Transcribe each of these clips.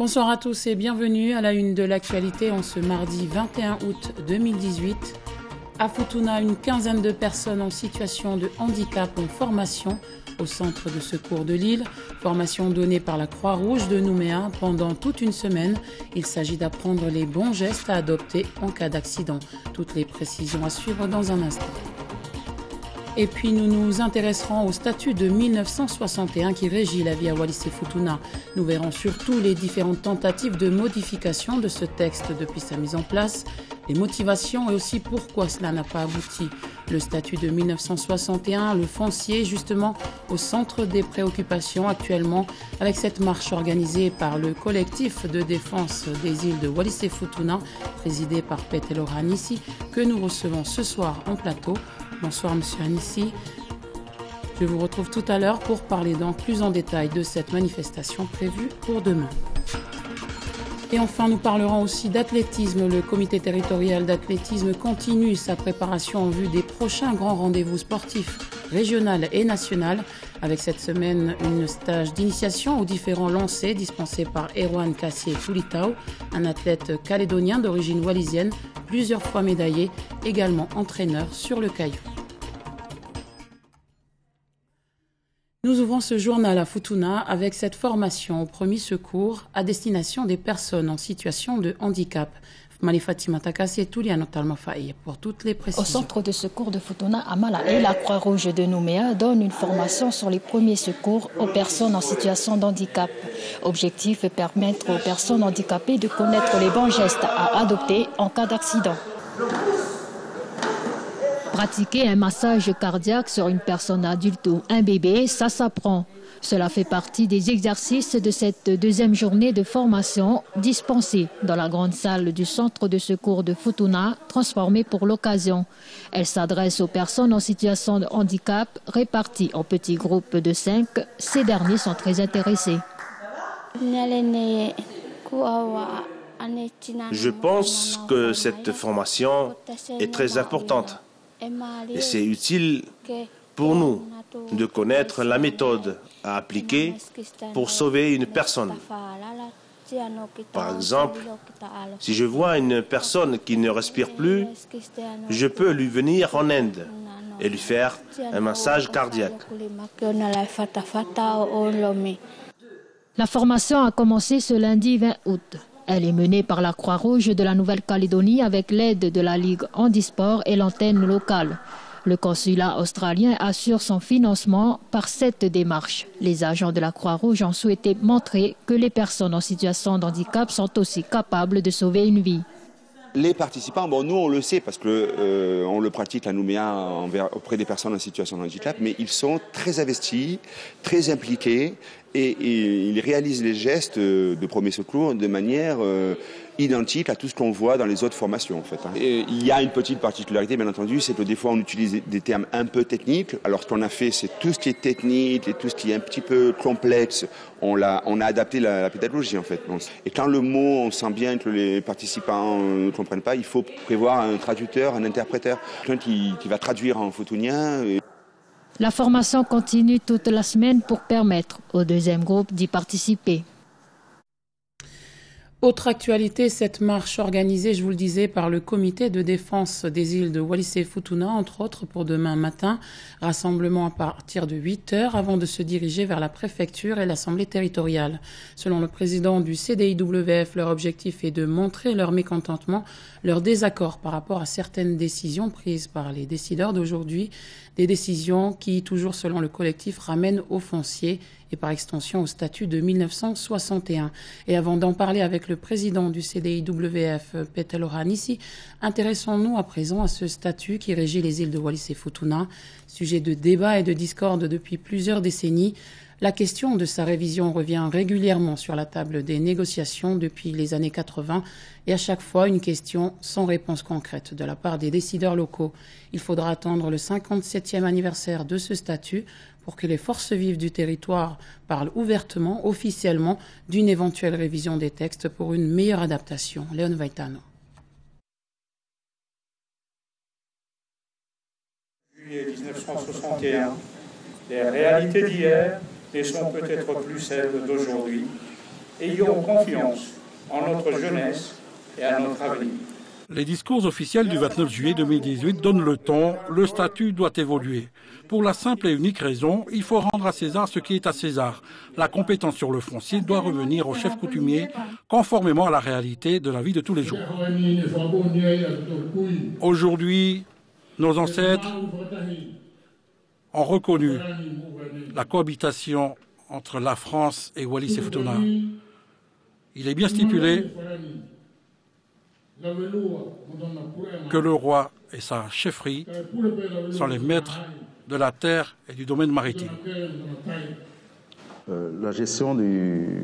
Bonsoir à tous et bienvenue à la une de l'actualité en ce mardi 21 août 2018. À Futuna, une quinzaine de personnes en situation de handicap en formation au centre de secours de Lille. Formation donnée par la Croix-Rouge de Nouméa pendant toute une semaine. Il s'agit d'apprendre les bons gestes à adopter en cas d'accident. Toutes les précisions à suivre dans un instant. Et puis nous nous intéresserons au statut de 1961 qui régit la vie à Wallis et Futuna. Nous verrons surtout les différentes tentatives de modification de ce texte depuis sa mise en place, les motivations et aussi pourquoi cela n'a pas abouti. Le statut de 1961, le foncier justement au centre des préoccupations actuellement avec cette marche organisée par le collectif de défense des îles de Wallis et Futuna, présidé par Petelo Hanissi, que nous recevons ce soir en plateau. Bonsoir Monsieur Hanissi. Je vous retrouve tout à l'heure pour parler plus en détail de cette manifestation prévue pour demain. Et enfin, nous parlerons aussi d'athlétisme. Le comité territorial d'athlétisme continue sa préparation en vue des prochains grands rendez-vous sportifs régional et national. Avec cette semaine, une stage d'initiation aux différents lancers dispensés par Erwan Kassié Tulitao, un athlète calédonien d'origine wallisienne, plusieurs fois médaillé, également entraîneur sur le caillou. Nous ouvrons ce journal à Futuna avec cette formation au premier secours à destination des personnes en situation de handicap. Pour toutes les précisions. Au centre de secours de Futuna, Amala et la Croix-Rouge de Nouméa donnent une formation sur les premiers secours aux personnes en situation de handicap. Objectif, permettre aux personnes handicapées de connaître les bons gestes à adopter en cas d'accident. Pratiquer un massage cardiaque sur une personne adulte ou un bébé, ça s'apprend. Cela fait partie des exercices de cette deuxième journée de formation dispensée dans la grande salle du centre de secours de Futuna, transformée pour l'occasion. Elle s'adresse aux personnes en situation de handicap réparties en petits groupes de 5. Ces derniers sont très intéressés. Je pense que cette formation est très importante et c'est utile pour nous de connaître la méthode à appliquer pour sauver une personne. Par exemple, si je vois une personne qui ne respire plus, je peux lui venir en aide et lui faire un massage cardiaque. La formation a commencé ce lundi 20 août. Elle est menée par la Croix-Rouge de la Nouvelle-Calédonie avec l'aide de la Ligue Handisport et l'antenne locale. Le consulat australien assure son financement par cette démarche. Les agents de la Croix-Rouge ont souhaité montrer que les personnes en situation de handicap sont aussi capables de sauver une vie. Les participants, nous on le sait parce que on le pratique à Nouméa auprès des personnes en situation de handicap, mais ils sont très investis, très impliqués et ils réalisent les gestes de premier secours de manière identique à tout ce qu'on voit dans les autres formations en fait. Et il y a une petite particularité bien entendu, c'est que des fois on utilise des termes un peu techniques. Alors ce qu'on a fait, c'est tout ce qui est technique et tout ce qui est un petit peu complexe, on a adapté la pédagogie en fait. Et quand le mot, on sent bien que les participants ne comprennent pas, il faut prévoir un traducteur, un interpréteur, quelqu'un qui va traduire en futunien. La formation continue toute la semaine pour permettre au deuxième groupe d'y participer. Autre actualité, cette marche organisée, je vous le disais, par le comité de défense des îles de Wallis et Futuna, entre autres pour demain matin. Rassemblement à partir de 8h avant de se diriger vers la préfecture et l'assemblée territoriale. Selon le président du CDIWF, leur objectif est de montrer leur mécontentement, leur désaccord par rapport à certaines décisions prises par les décideurs d'aujourd'hui. Des décisions qui, toujours selon le collectif, ramènent au foncier et par extension au statut de 1961. Et avant d'en parler avec le président du CDIWF, Petelo Hanissi, intéressons-nous à présent à ce statut qui régit les îles de Wallis et Futuna, sujet de débat et de discorde depuis plusieurs décennies. La question de sa révision revient régulièrement sur la table des négociations depuis les années 80 et à chaque fois une question sans réponse concrète de la part des décideurs locaux. Il faudra attendre le 57e anniversaire de ce statut pour que les forces vives du territoire parlent ouvertement, officiellement, d'une éventuelle révision des textes pour une meilleure adaptation. Léon Vaitano. Juillet 1961, les réalités d'hier ne sont peut-être plus celles d'aujourd'hui Ayons confiance en notre jeunesse et à notre avenir. Les discours officiels du 29 juillet 2018 donnent le ton, le statut doit évoluer. Pour la simple et unique raison, il faut rendre à César ce qui est à César. La compétence sur le foncier doit revenir au chef coutumier, conformément à la réalité de la vie de tous les jours. Aujourd'hui, nos ancêtres ont reconnu la cohabitation entre la France et Wallis et Futuna. Il est bien stipulé que le roi et sa chefferie sont les maîtres de la terre et du domaine maritime. La gestion du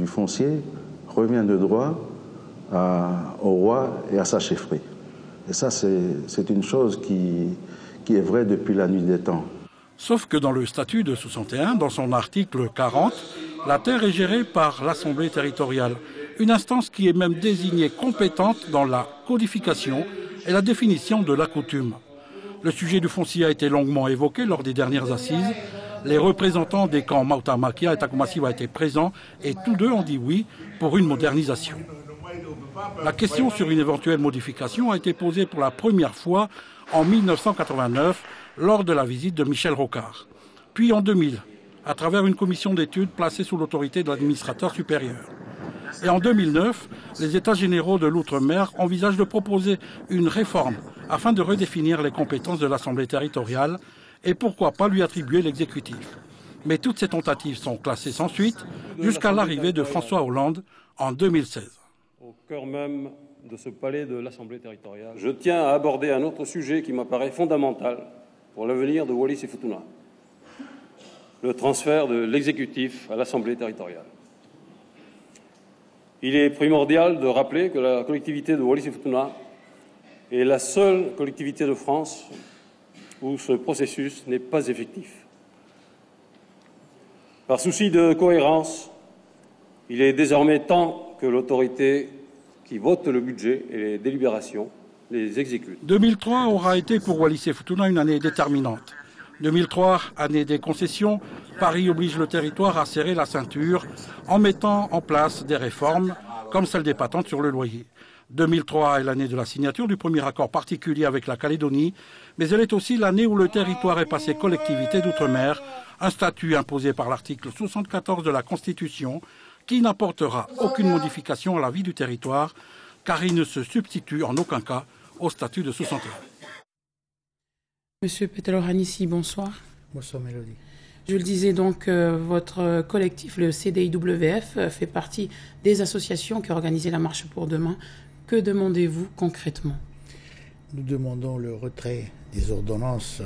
foncier revient de droit au roi et à sa chefferie. Et ça, c'est une chose qui est vraie depuis la nuit des temps. Sauf que dans le statut de 61, dans son article 40, la terre est gérée par l'Assemblée territoriale, une instance qui est même désignée compétente dans la codification et la définition de la coutume. Le sujet du foncier a été longuement évoqué lors des dernières assises. Les représentants des camps Mauta Makia et Takumasiva étaient présents et tous deux ont dit oui pour une modernisation. La question sur une éventuelle modification a été posée pour la première fois en 1989 lors de la visite de Michel Rocard. Puis en 2000, à travers une commission d'études placée sous l'autorité de l'administrateur supérieur. Et en 2009, les États généraux de l'Outre-mer envisagent de proposer une réforme afin de redéfinir les compétences de l'Assemblée territoriale et pourquoi pas lui attribuer l'exécutif. Mais toutes ces tentatives sont classées sans suite jusqu'à l'arrivée de François Hollande en 2016. Au cœur même de ce palais de l'Assemblée territoriale, je tiens à aborder un autre sujet qui m'apparaît fondamental pour l'avenir de Wallis et Futuna. Le transfert de l'exécutif à l'Assemblée territoriale. Il est primordial de rappeler que la collectivité de Wallis et Futuna est la seule collectivité de France où ce processus n'est pas effectif. Par souci de cohérence, il est désormais temps que l'autorité qui vote le budget et les délibérations les exécute. 2003 aura été pour Wallis et Futuna une année déterminante. 2003, année des concessions, Paris oblige le territoire à serrer la ceinture en mettant en place des réformes comme celle des patentes sur le loyer. 2003 est l'année de la signature du premier accord particulier avec la Calédonie, mais elle est aussi l'année où le territoire est passé collectivité d'outre-mer, un statut imposé par l'article 74 de la Constitution qui n'apportera aucune modification à la vie du territoire car il ne se substitue en aucun cas au statut de 61. Monsieur Petalor-Hanissi, bonsoir. Bonsoir Mélodie. Je le disais donc, votre collectif, le CDIWF, fait partie des associations qui ont organisé la marche pour demain. Que demandez-vous concrètement? Nous demandons le retrait des ordonnances,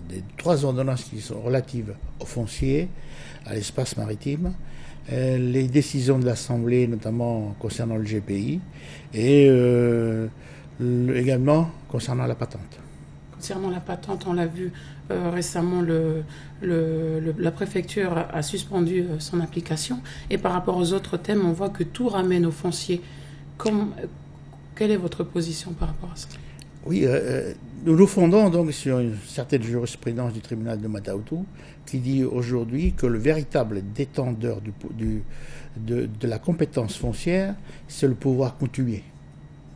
des 3 ordonnances qui sont relatives au foncier, à l'espace maritime, les décisions de l'Assemblée, notamment concernant le GPI, et également concernant la patente. Concernant la patente, on l'a vu récemment, la préfecture a suspendu son application. Et par rapport aux autres thèmes, on voit que tout ramène au foncier. Quelle est votre position par rapport à ça? Oui, nous nous fondons donc sur une certaine jurisprudence du tribunal de Mata-Utu qui dit aujourd'hui que le véritable détenteur de la compétence foncière, c'est le pouvoir coutumier.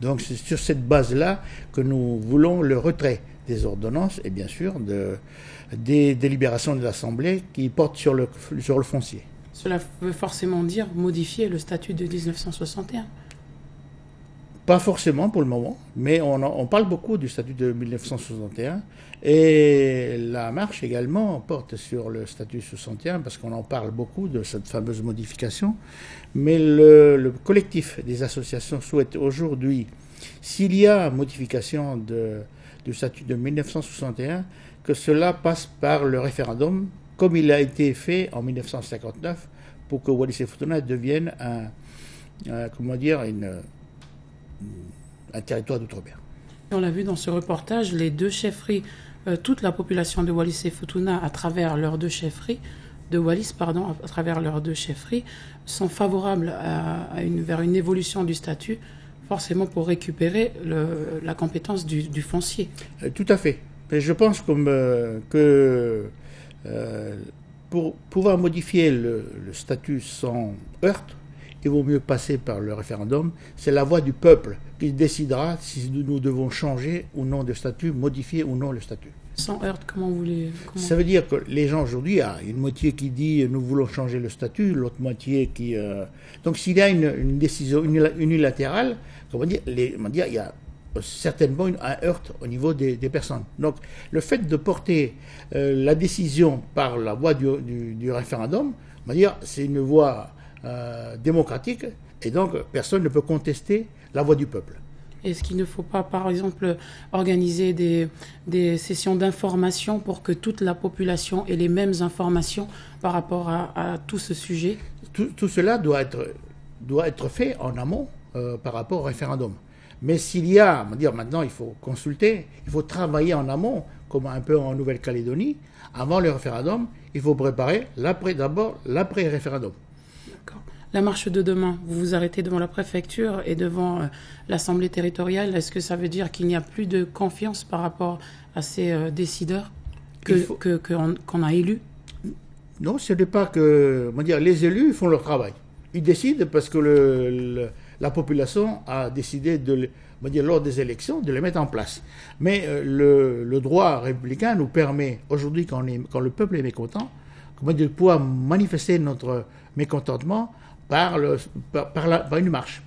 Donc c'est sur cette base-là que nous voulons le retrait des ordonnances et bien sûr des délibérations de l'Assemblée qui portent sur le foncier. Cela veut forcément dire modifier le statut de 1961? Pas forcément pour le moment, mais on parle beaucoup du statut de 1961 et la marche également porte sur le statut 61 parce qu'on en parle beaucoup de cette fameuse modification. Mais le collectif des associations souhaite aujourd'hui, s'il y a modification du statut de 1961, que cela passe par le référendum, comme il a été fait en 1959, pour que Wallis et Futuna devienne un territoire d'outre-mer. On l'a vu dans ce reportage, les 2 chefferies, toute la population de Wallis et Futuna, à travers leurs 2 chefferies, à travers leurs 2 chefferies, sont favorables vers une évolution du statut, forcément pour récupérer la compétence du foncier. Tout à fait. Mais je pense que pour pouvoir modifier le statut sans heurte, il vaut mieux passer par le référendum. C'est la voix du peuple qui décidera si nous devons changer ou non de statut, modifier ou non le statut. Sans heurte, comment vous voulez... Ça veut dire que les gens aujourd'hui, il y a une moitié qui dit nous voulons changer le statut, l'autre moitié qui... Donc s'il y a une décision unilatérale, il y a certainement un heurt au niveau des personnes. Donc le fait de porter la décision par la voie du référendum, c'est une voie démocratique et donc personne ne peut contester la voix du peuple. Est-ce qu'il ne faut pas, par exemple, organiser des sessions d'information pour que toute la population ait les mêmes informations par rapport à tout ce sujet? Tout cela doit être fait en amont par rapport au référendum. Mais s'il y a, maintenant il faut consulter, il faut travailler en amont, comme un peu en Nouvelle-Calédonie. Avant le référendum, il faut préparer l'après-référendum. D'accord. La marche de demain, vous vous arrêtez devant la préfecture et devant l'Assemblée territoriale. Est-ce que ça veut dire qu'il n'y a plus de confiance par rapport à ces décideurs qu'on a élus? Non, ce n'est pas que... les élus font leur travail. Ils décident parce que la population a décidé, lors des élections, de les mettre en place. Mais le droit républicain nous permet, aujourd'hui, quand le peuple est mécontent, de pouvoir manifester notre mécontentement par une marche.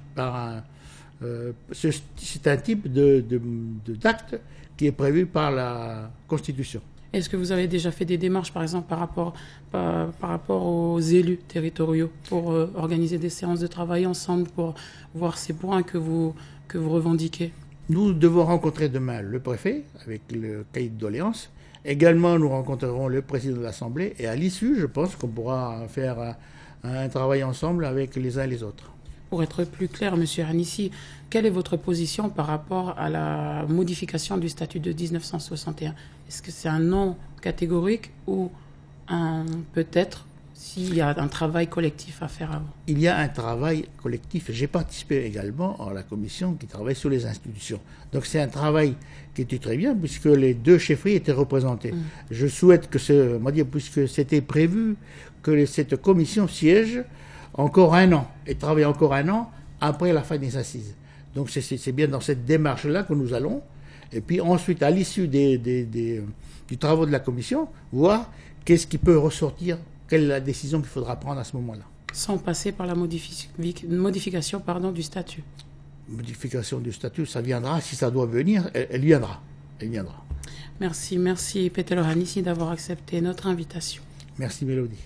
C'est un type d'acte qui est prévu par la Constitution. Est-ce que vous avez déjà fait des démarches, par exemple, par rapport aux élus territoriaux, pour organiser des séances de travail ensemble, pour voir ces points que vous revendiquez? Nous devons rencontrer demain le préfet, avec le cahier de doléances. Également, nous rencontrerons le président de l'Assemblée. Et à l'issue, je pense qu'on pourra faire un travail ensemble avec les uns et les autres. Pour être plus clair, M. Hanissi, quelle est votre position par rapport à la modification du statut de 1961? Est-ce que c'est un non catégorique ou peut-être s'il y a un travail collectif à faire avant? Il y a un travail collectif. J'ai participé également à la commission qui travaille sur les institutions. Donc c'est un travail qui était très bien puisque les deux chefferies étaient représentées. Je souhaite que puisque c'était prévu que cette commission siège encore un an et travaille encore un an après la fin des assises. Donc c'est bien dans cette démarche-là que nous allons. Et puis ensuite, à l'issue du travaux de la commission, voir qu'est-ce qui peut ressortir, quelle est la décision qu'il faudra prendre à ce moment-là. Sans passer par la modification du statut. Modification du statut, ça viendra. Si ça doit venir, elle viendra. Elle viendra. Merci Petelo Hanissi d'avoir accepté notre invitation. Merci Mélodie.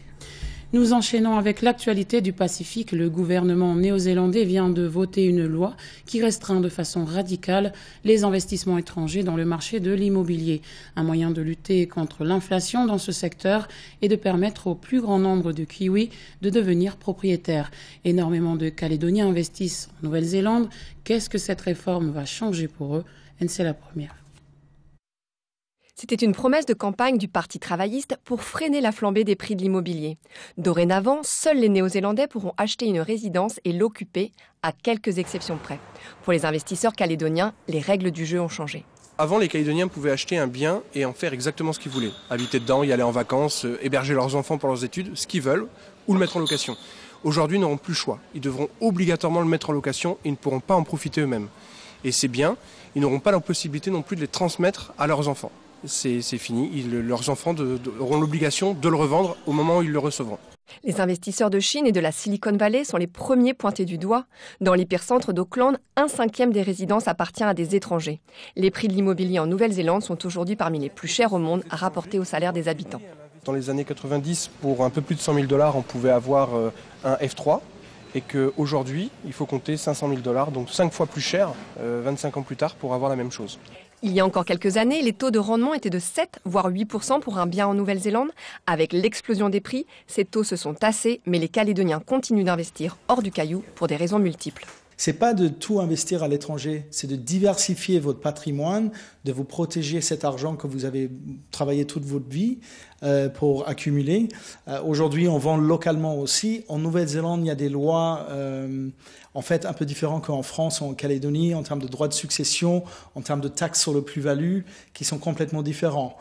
Nous enchaînons avec l'actualité du Pacifique. Le gouvernement néo-zélandais vient de voter une loi qui restreint de façon radicale les investissements étrangers dans le marché de l'immobilier. Un moyen de lutter contre l'inflation dans ce secteur et de permettre au plus grand nombre de Kiwis de devenir propriétaires. Énormément de Calédoniens investissent en Nouvelle-Zélande. Qu'est-ce que cette réforme va changer pour eux? C'est la première. C'était une promesse de campagne du Parti travailliste pour freiner la flambée des prix de l'immobilier. Dorénavant, seuls les Néo-Zélandais pourront acheter une résidence et l'occuper, à quelques exceptions près. Pour les investisseurs calédoniens, les règles du jeu ont changé. Avant, les Calédoniens pouvaient acheter un bien et en faire exactement ce qu'ils voulaient. Habiter dedans, y aller en vacances, héberger leurs enfants pour leurs études, ce qu'ils veulent, ou le mettre en location. Aujourd'hui, ils n'auront plus le choix. Ils devront obligatoirement le mettre en location et ils ne pourront pas en profiter eux-mêmes. Et ces biens, ils n'auront pas la possibilité non plus de les transmettre à leurs enfants. C'est fini. Leurs enfants auront l'obligation de le revendre au moment où ils le recevront. Les investisseurs de Chine et de la Silicon Valley sont les premiers pointés du doigt. Dans l'hypercentre d'Auckland, 1/5 des résidences appartient à des étrangers. Les prix de l'immobilier en Nouvelle-Zélande sont aujourd'hui parmi les plus chers au monde, rapportés au salaire des habitants. Dans les années 90, pour un peu plus de 100 000 $, on pouvait avoir un F3. Et qu'aujourd'hui, il faut compter 500 000 $, donc 5 fois plus cher, 25 ans plus tard, pour avoir la même chose. Il y a encore quelques années, les taux de rendement étaient de 7 voire 8% pour un bien en Nouvelle-Zélande. Avec l'explosion des prix, ces taux se sont tassés, mais les Calédoniens continuent d'investir hors du Caillou pour des raisons multiples. C'est pas de tout investir à l'étranger, c'est de diversifier votre patrimoine, de vous protéger cet argent que vous avez travaillé toute votre vie pour accumuler. Aujourd'hui, on vend localement aussi. En Nouvelle-Zélande, il y a des lois en fait un peu différentes qu'en France ou en Calédonie en termes de droits de succession, en termes de taxes sur le plus-value, qui sont complètement différents.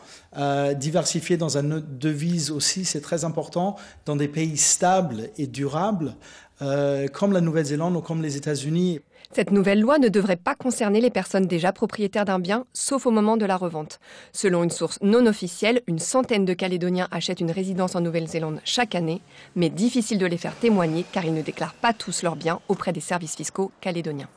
Diversifier dans une devise aussi, c'est très important. Dans des pays stables et durables, comme la Nouvelle-Zélande ou comme les États-Unis. Cette nouvelle loi ne devrait pas concerner les personnes déjà propriétaires d'un bien, sauf au moment de la revente. Selon une source non officielle, une centaine de Calédoniens achètent une résidence en Nouvelle-Zélande chaque année, mais difficile de les faire témoigner car ils ne déclarent pas tous leurs biens auprès des services fiscaux calédoniens.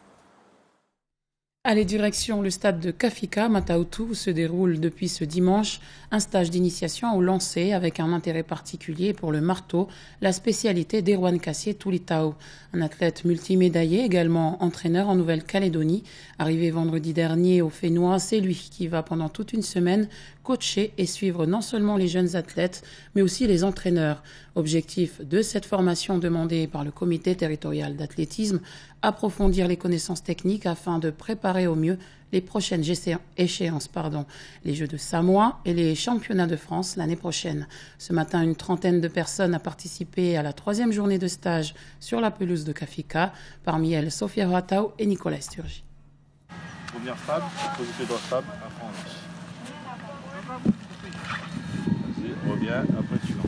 Allez, direction le stade de Kafika, Mataoutou, où se déroule depuis ce dimanche un stage d'initiation au lancer avec un intérêt particulier pour le marteau, la spécialité d'Erwan Kassié Toulitao. Un athlète multimédaillé, également entraîneur en Nouvelle-Calédonie. Arrivé vendredi dernier au Fénois, c'est lui qui va pendant toute une semaine coacher et suivre non seulement les jeunes athlètes, mais aussi les entraîneurs. Objectif de cette formation demandée par le comité territorial d'athlétisme, approfondir les connaissances techniques afin de préparer au mieux les prochaines échéances, les Jeux de Samoa et les Championnats de France l'année prochaine. Ce matin, une trentaine de personnes a participé à la 3e journée de stage sur la pelouse de Kafika, parmi elles Sophia Huatao et Nicolas Sturgi. Première stable, position dans stable, après on lance. Vas-y, reviens, après tu lances.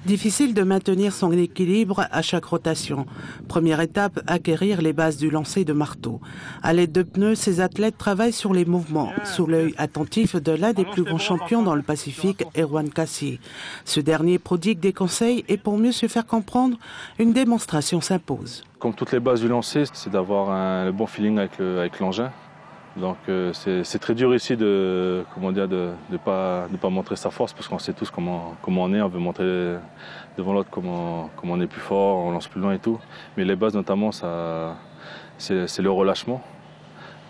Difficile de maintenir son équilibre à chaque rotation. Première étape, acquérir les bases du lancer de marteau. À l'aide de pneus, ces athlètes travaillent sur les mouvements, sous l'œil attentif de l'un des plus grands champions dans le Pacifique, Erwan Kassié. Ce dernier prodigue des conseils et pour mieux se faire comprendre, une démonstration s'impose. Comme toutes les bases du lancer, c'est d'avoir un bon feeling avec l'engin. Donc c'est très dur ici de pas montrer sa force parce qu'on sait tous comment on est, on veut montrer devant l'autre comment on est plus fort, on lance plus loin et tout. Mais les bases notamment, c'est le relâchement.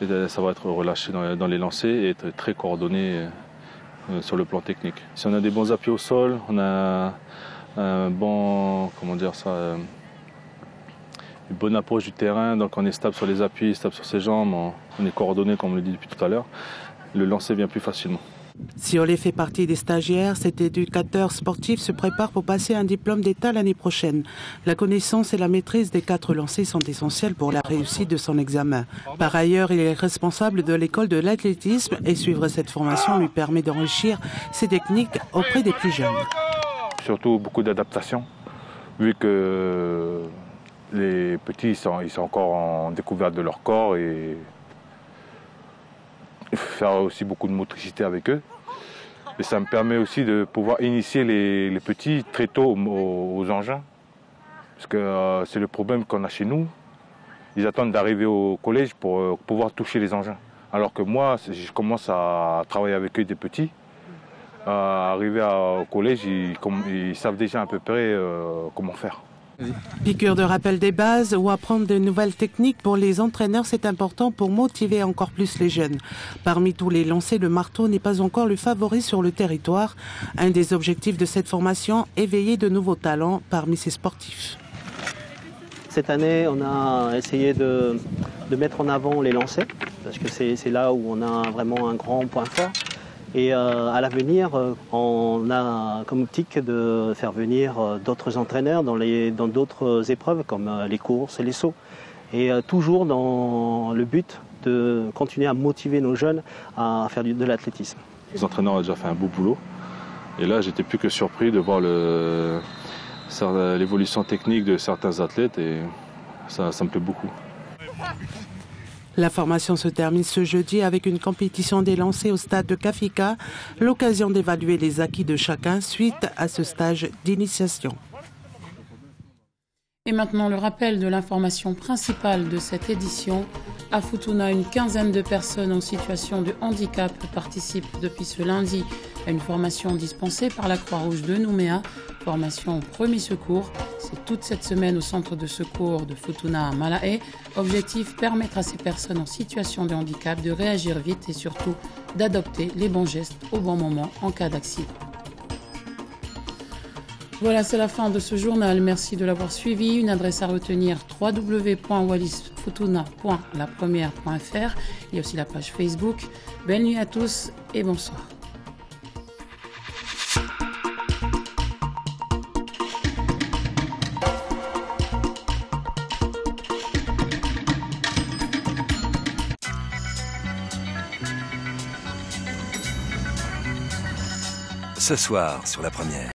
Et ça va être relâché dans les lancers et être très coordonné sur le plan technique. Si on a des bons appuis au sol, on a un bon, une bonne approche du terrain, donc on est stable sur les appuis, stable sur ses jambes, on est coordonné comme on le dit depuis tout à l'heure, le lancer vient plus facilement. Si Olé fait partie des stagiaires, cet éducateur sportif se prépare pour passer un diplôme d'État l'année prochaine. La connaissance et la maîtrise des 4 lancers sont essentielles pour la réussite de son examen. Par ailleurs, il est responsable de l'école de l'athlétisme et suivre cette formation lui permet d'enrichir ses techniques auprès des plus jeunes. Surtout beaucoup d'adaptation, vu que les petits ils sont encore en découverte de leur corps et faire aussi beaucoup de motricité avec eux. Et ça me permet aussi de pouvoir initier les petits très tôt aux engins. Parce que c'est le problème qu'on a chez nous. Ils attendent d'arriver au collège pour pouvoir toucher les engins. Alors que moi, je commence à travailler avec eux des petits. Arriver au collège, ils savent déjà à peu près comment faire. Piqûre de rappel des bases ou apprendre de nouvelles techniques pour les entraîneurs, c'est important pour motiver encore plus les jeunes. Parmi tous les lancers, le marteau n'est pas encore le favori sur le territoire. Un des objectifs de cette formation, éveiller de nouveaux talents parmi ces sportifs. Cette année, on a essayé de mettre en avant les lancers, parce que c'est là où on a vraiment un grand point fort. Et à l'avenir, on a comme optique de faire venir d'autres entraîneurs dans d'autres épreuves comme les courses et les sauts. Et toujours dans le but de continuer à motiver nos jeunes à faire de l'athlétisme. Les entraîneurs ont déjà fait un beau boulot. Et là, j'étais plus que surpris de voir l'évolution technique de certains athlètes et ça me plaît beaucoup. La formation se termine ce jeudi avec une compétition des lancers au stade de Kafika, l'occasion d'évaluer les acquis de chacun suite à ce stage d'initiation. Et maintenant, le rappel de l'information principale de cette édition. À Futuna, une quinzaine de personnes en situation de handicap participent depuis ce lundi à une formation dispensée par la Croix-Rouge de Nouméa, formation au premier secours. C'est toute cette semaine au centre de secours de Futuna à Malaé. Objectif, permettre à ces personnes en situation de handicap de réagir vite et surtout d'adopter les bons gestes au bon moment en cas d'accident. Voilà, c'est la fin de ce journal. Merci de l'avoir suivi. Une adresse à retenir, www.wallisfutuna.lapremière.fr. Il y a aussi la page Facebook. Belle nuit à tous et bonsoir. Ce soir sur La Première.